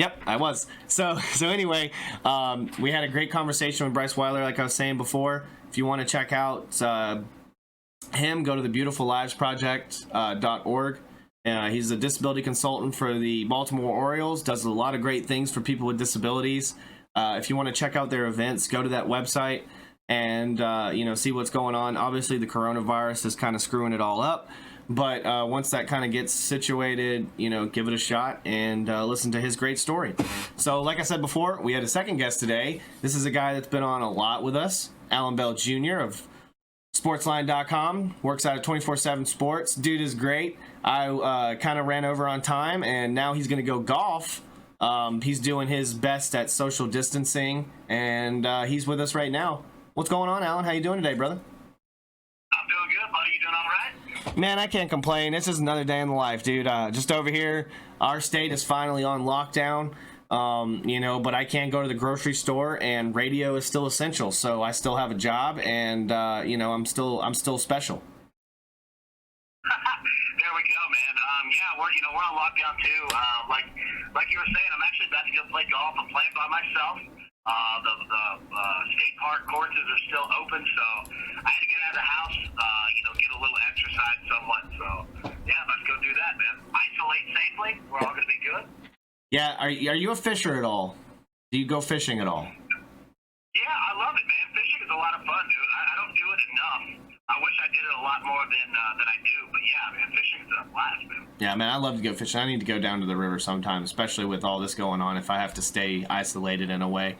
Yep, I was. So anyway, we had a great conversation with Bryce Weiler, like I was saying before. If you want to check out him, go to the beautifullives.org. He's a disability consultant for the Baltimore Orioles, does a lot of great things for people with disabilities. If you want to check out their events, go to that website and see what's going on. Obviously, the coronavirus is kind of screwing it all up. But once that kind of gets situated, give it a shot and listen to his great story. So like I said before, we had a second guest today. This is a guy that's been on a lot with us, Allan Bell Jr. of Sportsline.com, works out of 24/7 Sports. Dude is great. I kind of ran over on time, and now he's going to go golf. He's doing his best at social distancing, and he's with us right now. What's going on, Allan? How you doing today, brother? I'm doing good, buddy. You doing all right? Man, I can't complain. It's just another day in the life, dude. Just over here, our state is finally on lockdown, but I can't go to the grocery store, and radio is still essential. So I still have a job, and I'm still special. There we go, man. We're on lockdown too. Like you were saying, I'm actually about to go play golf. I'm playing by myself. The skate park courses are still open, so I had to get out of the house, get a little exercise somewhat. So, yeah, let's go do that, man. Isolate safely. We're all going to be good. Yeah, are you a fisher at all? Do you go fishing at all? Yeah, I love it, man. Fishing is a lot of fun, dude. I don't do it enough. I wish I did it a lot more than I do, but yeah, man, fishing's a blast, man. Yeah, man, I love to go fishing. I need to go down to the river sometime, especially with all this going on, if I have to stay isolated in a way.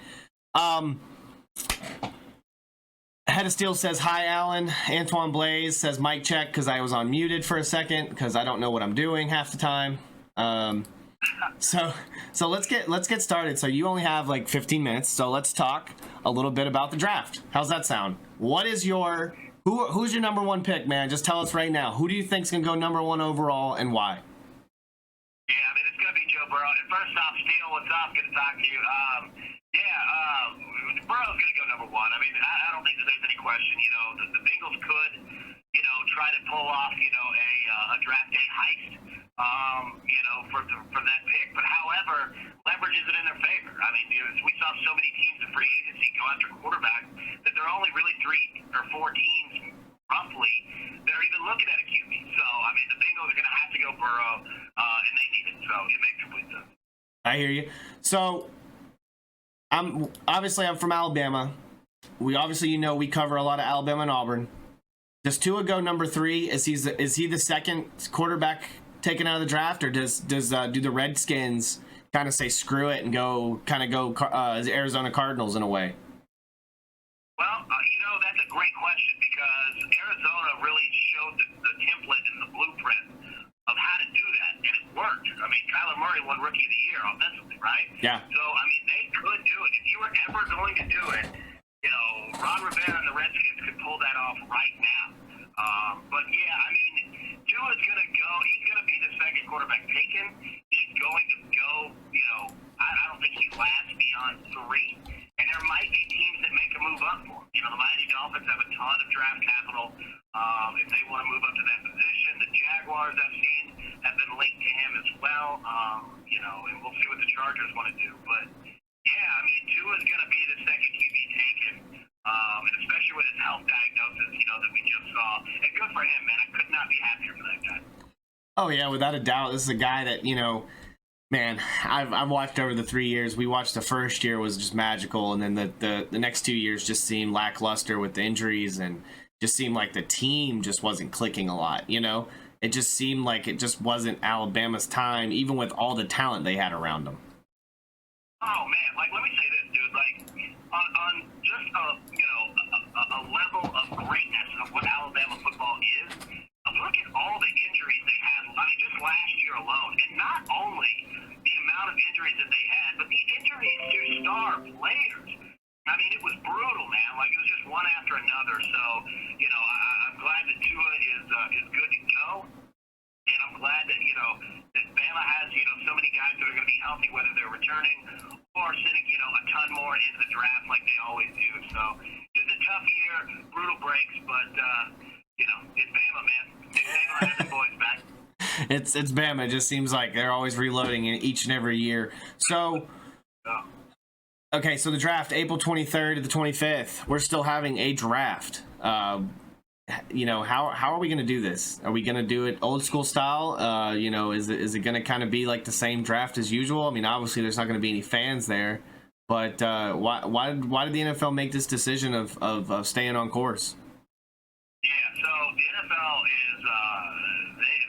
Head of Steel says, hi, Allan. Antoine Blaze says, mic check, because I was on muted for a second, because I don't know what I'm doing half the time. So let's get started. So you only have like 15 minutes, so let's talk a little bit about the draft. How's that sound? What is your... Who's your number one pick, man? Just tell us right now. Who do you think's going to go number one overall and why? Yeah, I mean, it's going to be Joe Burrow. And first off, Steele, what's up? Good to talk to you. Burrow's going to go number one. I mean, I don't think that there's any question. The Bengals could, try to pull off, a draft day heist, for that pick. But however, leverage isn't in their favor. I mean, we saw so many teams in free agency go after quarterback that there are only really 3 or 4 teams roughly that are even looking at a QB. So, I mean, the Bengals are going to have to go Burrow, and they need it. So it makes complete sense. I hear you. So, I'm from Alabama. We obviously, we cover a lot of Alabama and Auburn. Does Tua go number 3? Is he the second quarterback taken out of the draft, or do the Redskins kind of say screw it and go Arizona Cardinals in a way? Well, that's a great question, because Arizona really showed the template and the blueprint of how to do that, and it worked. I mean, Kyler Murray won Rookie of the Year offensively, right? Yeah. So, I mean, they could do it. If you were ever going to do it, Ron Rivera and the Redskins could pull that off right now. But, yeah, I mean, Tua's going to go. He's going to be the second quarterback taken. He's going to go, I don't think he lasts beyond 3. And there might be teams that make a move up for him. The Miami Dolphins have a ton of draft capital. If they want to move up to that position, the Jaguars I've seen have been linked to him as well. And we'll see what the Chargers want to do. But, yeah, I mean, Tua's going to be the second QB taken, and especially with his health diagnosis, that we just saw. And good for him, man. I could not be happier for that guy. Oh, yeah, without a doubt. This is a guy that, man, I've watched over the 3 years. We watched the first year was just magical, and then the next 2 years just seemed lackluster with the injuries, and just seemed like the team just wasn't clicking a lot, It just seemed like it just wasn't Alabama's time, even with all the talent they had around them. Oh, man, let me say this, dude. On just a level of greatness of what Alabama football is, look at all the injuries they had. I mean, just last year alone. And not only the amount of injuries that they had, but the injuries to star players. I mean, it was brutal, man. It was just one after another. So, I'm glad that Tua is good to go. And I'm glad that, that Bama has, so many guys that are going to be healthy, whether they're returning or sitting, a ton more into the draft like they always do. So, just a tough year, brutal breaks, but, it's Bama, man. Bama has the boys back. It's Bama. It just seems like they're always reloading in each and every year. So, okay, so the draft, April 23rd to the 25th. We're still having a draft. You know, how are we going to do this? Are we going to do it old school style? You know, is it going to kind of be like the same draft as usual? I mean, obviously there's not going to be any fans there, but why did the NFL make this decision of staying on course? Yeah, so the NFL is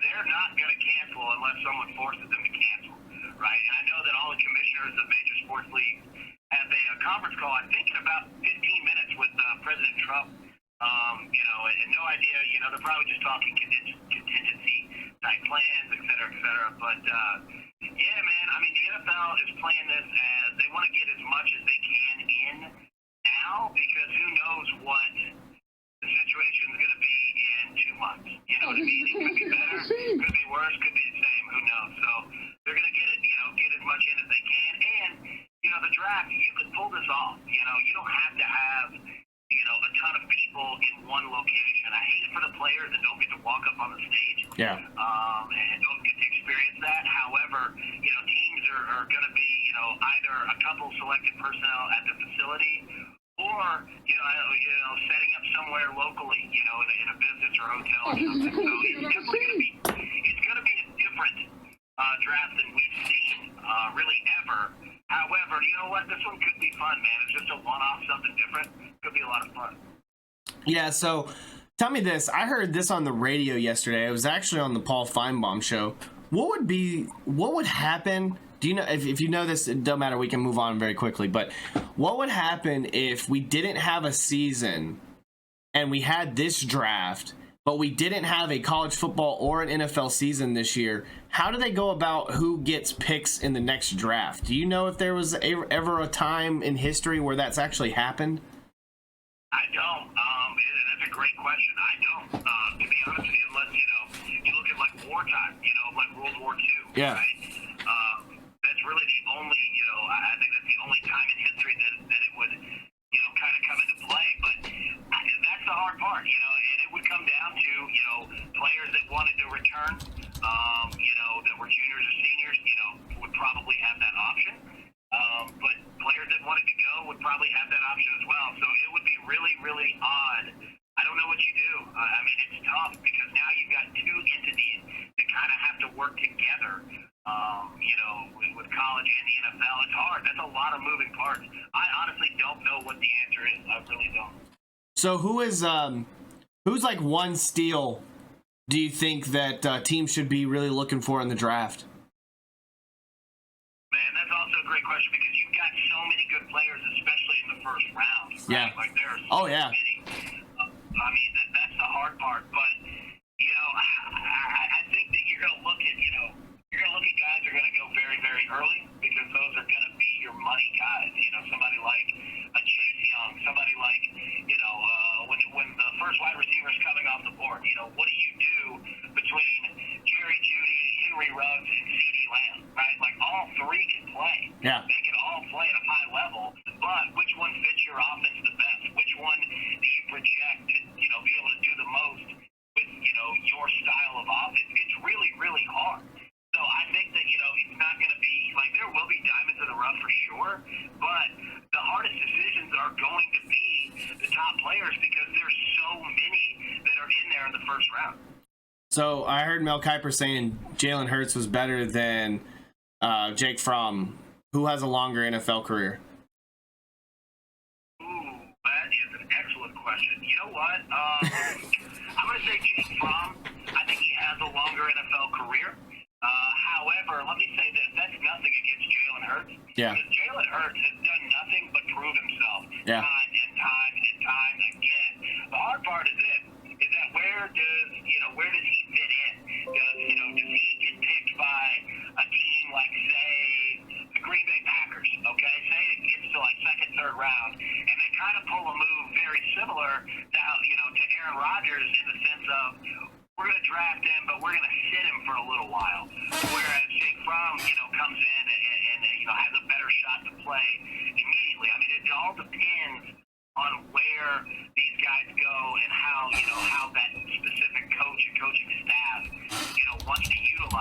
they're not going to cancel unless someone forces them to cancel, right? And I know that all the commissioners of major sports leagues have a conference call, I think, in about 15 minutes with President Trump. You know, and no idea, you know, they're probably just talking contingency type plans, et cetera, but yeah, man, I mean, the NFL is playing this as they want to get as much as they can in now, because who knows what the situation is going to be in 2 months. You know what I mean? It could be better, could be worse, could be the same, who knows? So they're going to get it, you know, get as much in as they can, and, you know, the draft, you could pull this off. You know, you don't have to have, you know, a ton of people in one location. I hate it for the players that don't get to walk up on the stage. Yeah. And don't get to experience that. However, you know, teams are going to be, you know, either a couple selected personnel at the facility, or, you know, setting up somewhere locally, you know, in a business or hotel or something. So it's definitely going to be a different draft than we've seen really ever. However, you know what? This one could be fun, man. It's just a one-off, something different. Could be a lot of fun. Yeah, so tell me this. I heard this on the radio yesterday. It was actually on the Paul Feinbaum show. What would happen? Do you know, if you know this, it doesn't matter, we can move on very quickly, but what would happen if we didn't have a season and we had this draft, but we didn't have a college football or an NFL season this year? How do they go about who gets picks in the next draft? Do you know if there was ever a time in history where that's actually happened? I don't. That's a great question. I don't. To be honest with you, unless, you know, you look at like wartime, you know, like World War II. Yeah. Right? That's really the only, you know, I think that's the only time in history that it would, you know, kind of come into play. But that's the hard part, you know, and it would come down to, you know, players that wanted to return, you know, that were juniors or seniors, you know, would probably have that option. But players that wanted to go would probably have that option as well. So it would be really, really odd. I don't know what you do. I mean, it's tough because now you've got two entities that kind of have to work together. You know, with college and the NFL, it's hard. That's a lot of moving parts. I honestly don't know what the answer is. I really don't. So who's like one steal do you think that teams should be really looking for in the draft? Man, that's also a great question because you've got so many good players, especially in the first round. Right? Yeah. Like there are so many. I mean, that's the hard part. But, you know, I think that you're going to look at, you know, guys who are going to go very, very early because those are going to be your money guys. You know, somebody like a Chase Young, somebody like, you know, when the first wide receiver is coming off the board, you know, what do you do between Jerry Jeudy, Henry Ruggs, and CeeDee Lamb, right? Like all three can play. Yeah. They can all play at a high level, but which one fits your offense the best? Which one do you project to, you know, be able to do the most with, you know, your style of offense? It's really, really hard. So I think that, you know, it's not going to be, like, there will be diamonds in the rough for sure, but the hardest decisions are going to be the top players because there's so many that are in there in the first round. So I heard Mel Kiper saying Jalen Hurts was better than Jake Fromm. Who has a longer NFL career? Ooh, that is an excellent question. You know what? I'm going to say Jake Fromm. I think he has a longer NFL career. However, let me say this. That's nothing against Jalen Hurts. Yeah. Because Jalen Hurts has done nothing but prove himself time and time again. The hard part is this, is that where does he fit in? Does he get picked by a team like, say, the Green Bay Packers, okay? Say it gets to like second, third round, and they kind of pull a move very similar to Aaron Rodgers in the sense of, we're going to draft him, but we're going to sit him for a little while. Whereas Jake Fromm, comes in and has a better shot to play immediately. I mean, it all depends on where these guys go and how that specific coach and coaching staff, wants to utilize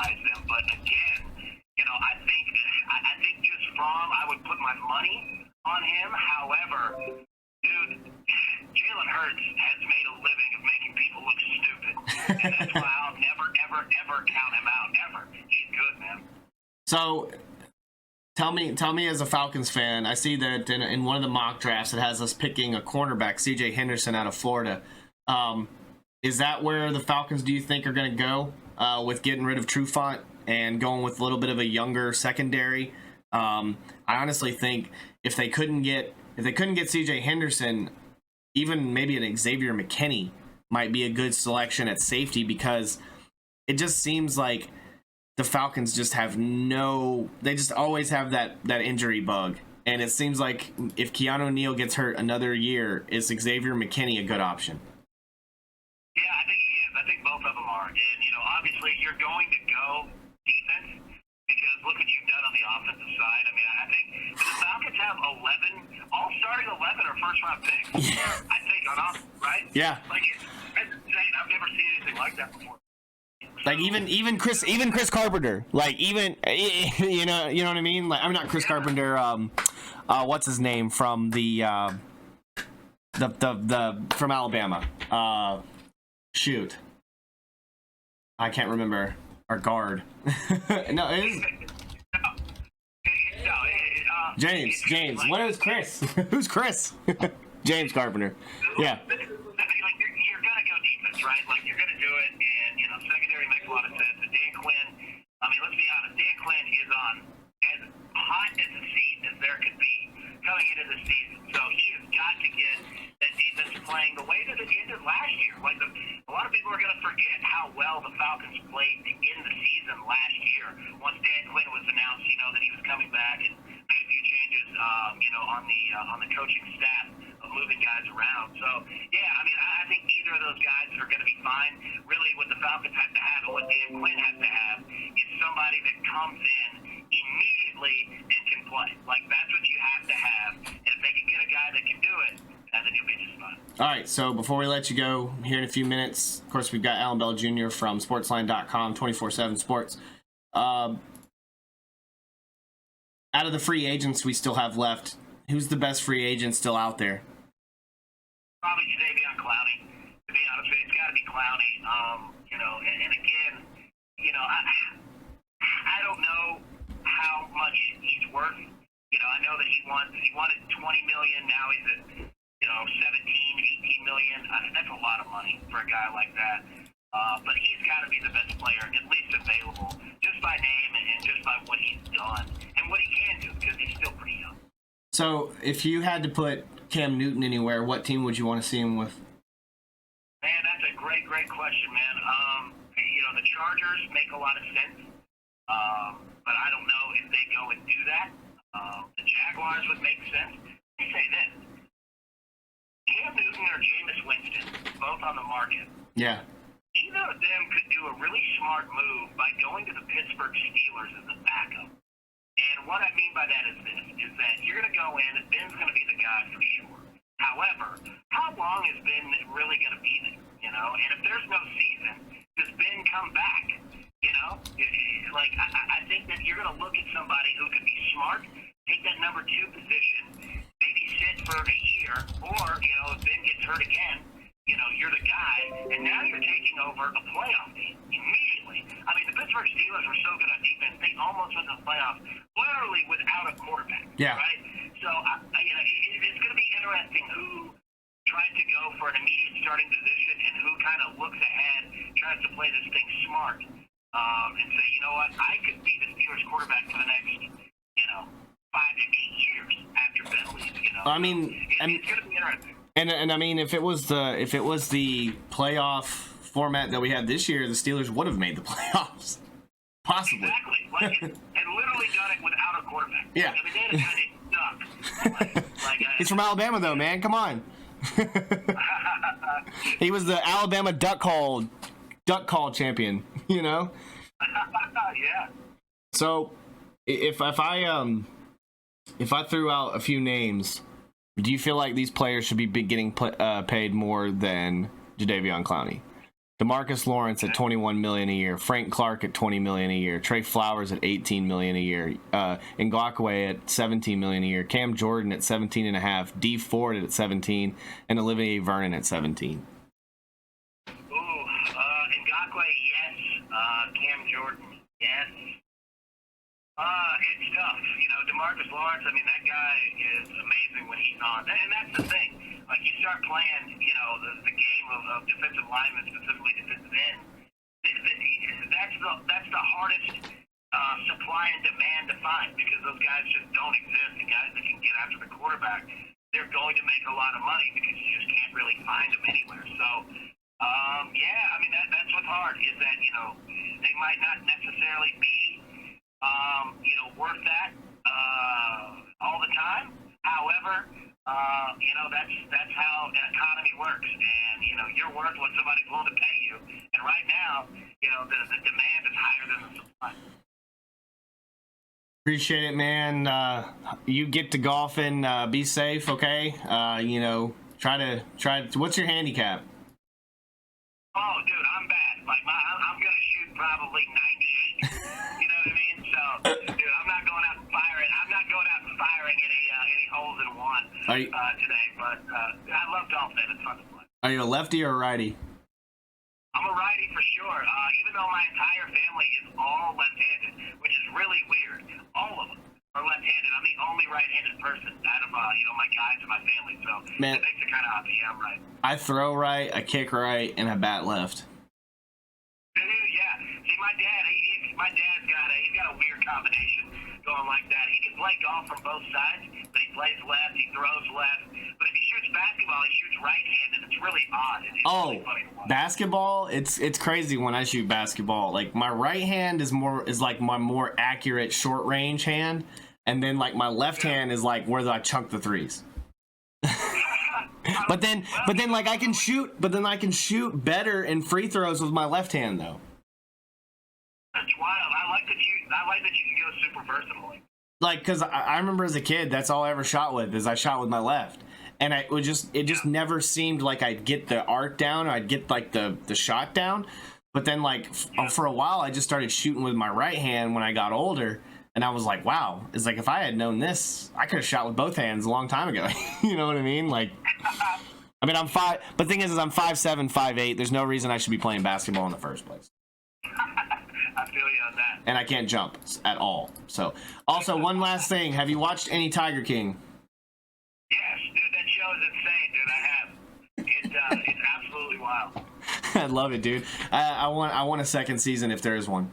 And that's why I'll never, ever, ever count him out, ever. He's good, man. So, tell me as a Falcons fan, I see that in one of the mock drafts it has us picking a cornerback, C.J. Henderson out of Florida. Is that where the Falcons, do you think, are going to go with getting rid of Trufant and going with a little bit of a younger secondary? I honestly think if they couldn't get C.J. Henderson, even maybe an Xavier McKinney might be a good selection at safety, because it just seems like the Falcons just have they just always have that injury bug. And it seems like if Keanu Neal gets hurt another year, is Xavier McKinney a good option? Yeah, I think he is. I think both of them are. And, obviously you're going to go defense because look what you've done on the offensive side. I mean, I think the Falcons have 11, all starting 11 or first-round picks. Yeah. I think on offense, right? Yeah. Like, it's insane. I've never seen anything like that before. Like even Chris Carpenter, like even you know what I mean? Like, I'm not Chris Carpenter. What's his name from the from Alabama? Shoot, I can't remember. Our guard. No, it is James. What is Chris? Who's Chris? James Carpenter. Yeah. You're gonna go defense, right? Like, you're gonna do it, and secondary makes a lot of sense. And Dan Quinn, I mean, let's be honest, Dan Quinn is on as hot as a seat as there could be coming into the season. So he has got to get that defense playing the way that it ended last year. Like, a lot of people are gonna forget how well the Falcons played to end the season last year. Once Dan Quinn was announced, that he was coming back and made a few changes, on the coaching staff of moving guys around. So, yeah, I mean, I think either of those guys are going to be fine. Really, what the Falcons have to have and what Dan Quinn has to have is somebody that comes in immediately and can play. Like, that's what you have to have. And if they can get a guy that can do it, then you'll be just fine. All right, so before we let you go here in a few minutes, of course, we've got Allan Bell Jr. from sportsline.com, 24/7 Sports. Out of the free agents we still have left, who's the best free agent still out there? Probably Xavier McKinney. To be honest with you, it's got to be Clowney. And again, I don't know how much he's worth. I know that he wanted $20 million. Now he's at 17, 18 million. That's a lot of money for a guy like that. But he's got to be the best player, at least available, just by name and just by what he's done and what he can do, because he's still pretty young. So, if you had to put Cam Newton anywhere, what team would you want to see him with? Man, that's a great question, man. The Chargers make a lot of sense, but I don't know if they go and do that. The Jaguars would make sense. Let me say this. Cam Newton or Jameis Winston, both on the market. Yeah. Either of them could do a really smart move by going to the Pittsburgh Steelers as a backup. And what I mean by that is this, is that you're going to go in and Ben's going to be the guy for sure. However, how long is Ben really going to be there? And if there's no season, does Ben come back? I think that you're going to look at somebody who could be smart, take that number 2 position, maybe sit for a year, or, if Ben gets hurt again, you're the guy, and now you're taking over a playoff team immediately. I mean, the Pittsburgh Steelers were so good on defense, they almost went to the playoffs literally without a quarterback. Yeah. Right? So, it's going to be interesting who tries to go for an immediate starting position and who kind of looks ahead, tries to play this thing smart, and say, you know what, I could be the Steelers quarterback for the next, 5 to 8 years after Ben leaves. I mean, it's going to be interesting. And I mean, if it was the playoff format that we had this year, the Steelers would have made the playoffs, possibly. Exactly. Like, and literally done it without a quarterback. Yeah. I mean, they had kind of stuck. He's from Alabama, though, man. Come on. He was the Alabama duck call champion. Yeah. So, if I threw out a few names, do you feel like these players should be getting paid more than Jadeveon Clowney? DeMarcus Lawrence at $21 million a year, Frank Clark at $20 million a year, Trey Flowers at $18 million a year, Ngakoue at $17 million a year, Cam Jordan at $17.5, D Ford at $17, and Olivier Vernon at $17. Ngakoue Clay, yes. Cam Jordan, yes. It's tough. You know, DeMarcus Lawrence, I mean, that guy is amazing when he's on. And that's the thing. Like, you start playing, you know, the game of defensive linemen, specifically defensive ends. That's the hardest supply and demand to find, because those guys just don't exist. The guys that can get after the quarterback, they're going to make a lot of money because you just can't really find them anywhere. So, yeah, I mean, that's what's hard, is that, you know, they might not necessarily be, you know, worth that all the time. However, you know, that's how an economy works, and you know, you're worth what somebody's willing to pay you. And right now, you know, the demand is higher than the supply. Appreciate it, man. You get to golf and be safe, okay? You know, try to. What's your handicap? Oh, dude, I'm bad. Like, I'm gonna shoot probably 98. You know what I mean? So, dude, I'm not going out and firing any holes in one today. But I love golf. It's fun to play. Are you a lefty or a righty? I'm a righty for sure. Even though my entire family is all left-handed, which is really weird. All of them are left-handed. I'm the only right-handed person out of you know, my guys in my family. So man, it makes it kind of odd. Yeah, I'm right. I throw right, I kick right, and I bat left. Dude, yeah. See, my dad, he's got a weird combination going like that. He can play golf from both sides, but he plays left, he throws left. But if he shoots basketball, he shoots right-handed. It's really odd. It's really funny to watch. Basketball, it's crazy when I shoot basketball. Like, my right hand is like my more accurate short range hand, and then like my left hand is like where I chunk the threes. But then like I can shoot better in free throws with my left hand though. That's wild. I like that you can go super versatile. Like, cause I remember as a kid, that's all I ever shot with, is I shot with my left. And it just never seemed like I'd get the arc down, or I'd get like the shot down. But then like for a while, I just started shooting with my right hand when I got older. And I was like, wow, it's like, if I had known this, I could have shot with both hands a long time ago. You know what I mean? Like, I mean, but the thing is I'm 5'7", 5'8". There's no reason I should be playing basketball in the first place. I feel you on that. And I can't jump at all. So, also, one last thing. Have you watched any Tiger King? Yes, dude, that show is insane, dude. I have. It's absolutely wild. I love it, dude. I want a second season if there is one.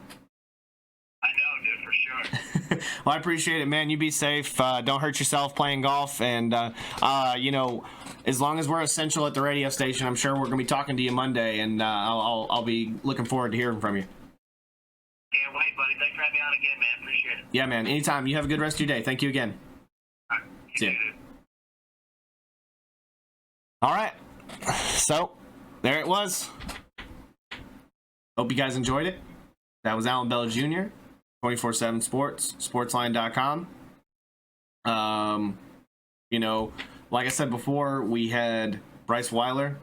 I know, dude, for sure. Well, I appreciate it, man. You be safe. Don't hurt yourself playing golf. And, you know, as long as we're essential at the radio station, I'm sure we're going to be talking to you Monday. And I'll be looking forward to hearing from you. Can't wait, buddy. Thanks for having me on again, man. Appreciate it. Yeah, man. Anytime. You have a good rest of your day. Thank you again. All right. See ya. All right. So, there it was. Hope you guys enjoyed it. That was Allan Bell Jr., 24/7 Sports, sportsline.com. You know, like I said before, we had Bryce Weiler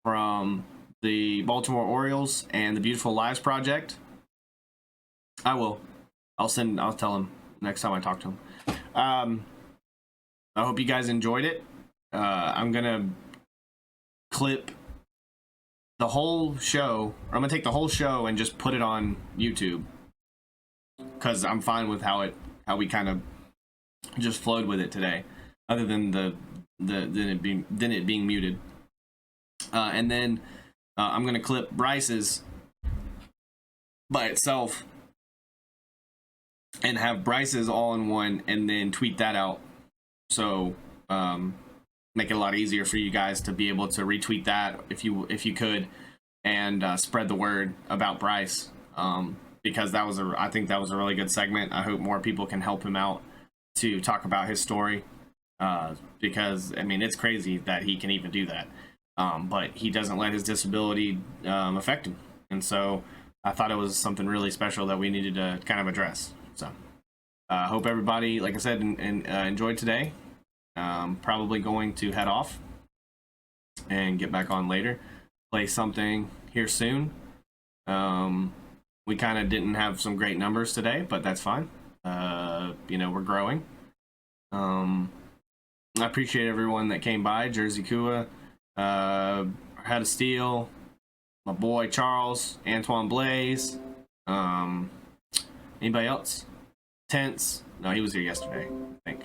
from the Baltimore Orioles and the Beautiful Lives Project. I'll tell him next time I talk to him. I hope you guys enjoyed it. I'm gonna clip the whole show, or I'm gonna take the whole show and just put it on YouTube, because I'm fine with how we kind of just flowed with it today, other than it being muted. And then I'm gonna clip Bryce's by itself and have Bryce's all in one, and then tweet that out. So make it a lot easier for you guys to be able to retweet that if you could, and spread the word about Bryce, because I think that was a really good segment. I hope more people can help him out to talk about his story, because I mean, it's crazy that he can even do that, but he doesn't let his disability affect him, and so I thought it was something really special that we needed to kind of address. So hope everybody, like I said, enjoyed today. Probably going to head off and get back on later, play something here soon. We kind of didn't have some great numbers today, but that's fine. You know, we're growing. I appreciate everyone that came by. Jersey Kua had a steal. my boy Charles, Antoine Blaze. Anybody else? Tense? No, he was here yesterday, I think.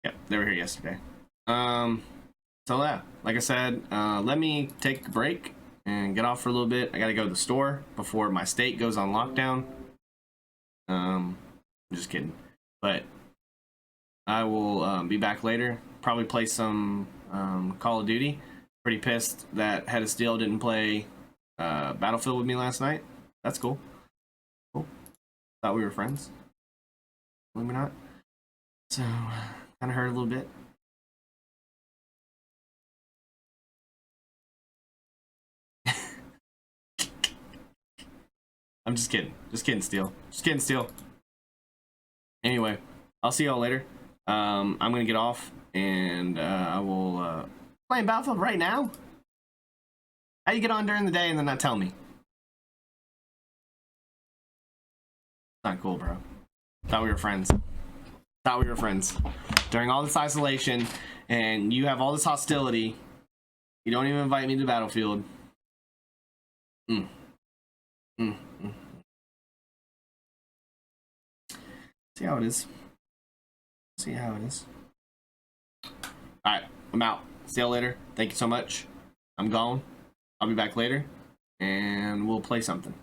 Yep, they were here yesterday. So yeah, like I said, let me take a break and get off for a little bit. I gotta go to the store before my state goes on lockdown. I'm just kidding, but I will be back later. Probably play some Call of Duty. Pretty pissed that Head of Steel didn't play Battlefield with me last night. That's cool. Cool. Thought we were friends. Believe it or not. So kind of hurt a little bit. I'm just kidding. Just kidding, Steel. Just kidding, Steel. Anyway, I'll see y'all later. I'm gonna get off and I will playing Battlefield right now. How you get on during the day and then not tell me? Not cool, bro. Thought we were friends. Thought we were friends. During all this isolation and you have all this hostility, you don't even invite me to Battlefield. See how it is. See how it is. Alright, I'm out. See y'all later. Thank you so much. I'm gone. I'll be back later and we'll play something.